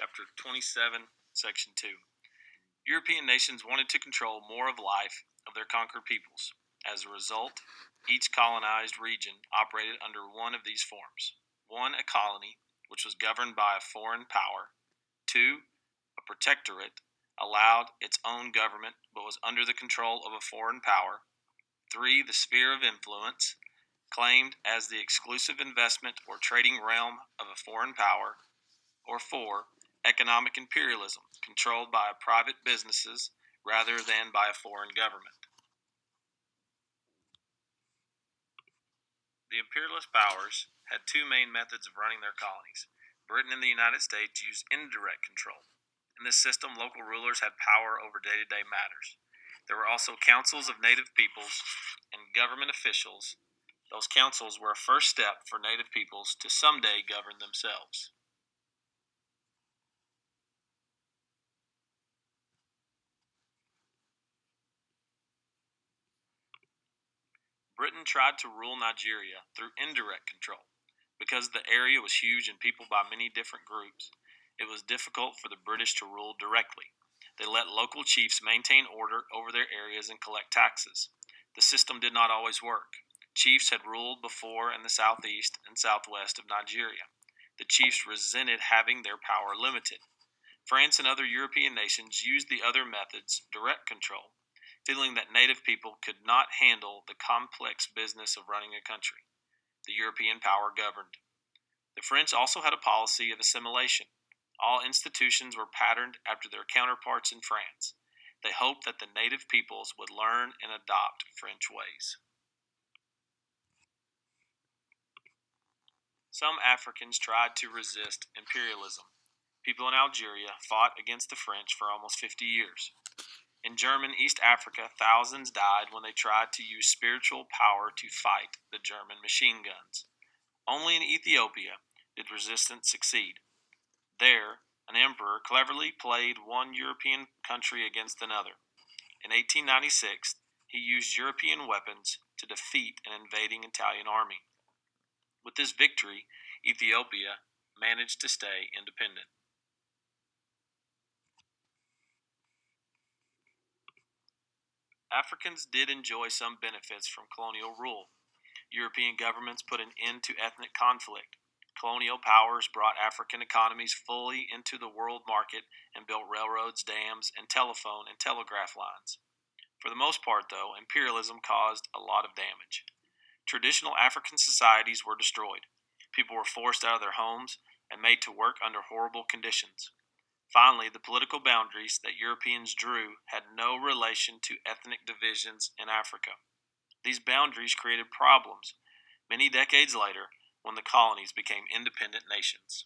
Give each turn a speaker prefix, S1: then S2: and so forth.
S1: Chapter 27, Section 2. European nations wanted to control more of life of their conquered peoples. As a result, each colonized region operated under one of these forms. 1. A colony, which was governed by a foreign power. 2. A protectorate, allowed its own government but was under the control of a foreign power. 3. The sphere of influence, claimed as the exclusive investment or trading realm of a foreign power. Or 4. Economic imperialism, controlled by private businesses rather than by a foreign government. The imperialist powers had two main methods of running their colonies. Britain and the United States used indirect control. In this system, local rulers had power over day-to-day matters. There were also councils of native peoples and government officials. Those councils were a first step for native peoples to someday govern themselves. Britain tried to rule Nigeria through indirect control. Because the area was huge and peopled by many different groups, it was difficult for the British to rule directly. They let local chiefs maintain order over their areas and collect taxes. The system did not always work. Chiefs had ruled before in the southeast and southwest of Nigeria. The chiefs resented having their power limited. France and other European nations used the other methods, direct control, feeling that native people could not handle the complex business of running a country. The European power governed. The French also had a policy of assimilation. All institutions were patterned after their counterparts in France. They hoped that the native peoples would learn and adopt French ways. Some Africans tried to resist imperialism. People in Algeria fought against the French for almost 50 years. In German East Africa, thousands died when they tried to use spiritual power to fight the German machine guns. Only in Ethiopia did resistance succeed. There, an emperor cleverly played one European country against another. In 1896, he used European weapons to defeat an invading Italian army. With this victory, Ethiopia managed to stay independent. Africans did enjoy some benefits from colonial rule. European governments put an end to ethnic conflict. Colonial powers brought African economies fully into the world market and built railroads, dams, and telephone and telegraph lines. For the most part, though, imperialism caused a lot of damage. Traditional African societies were destroyed. People were forced out of their homes and made to work under horrible conditions. Finally, the political boundaries that Europeans drew had no relation to ethnic divisions in Africa. These boundaries created problems many decades later when the colonies became independent nations.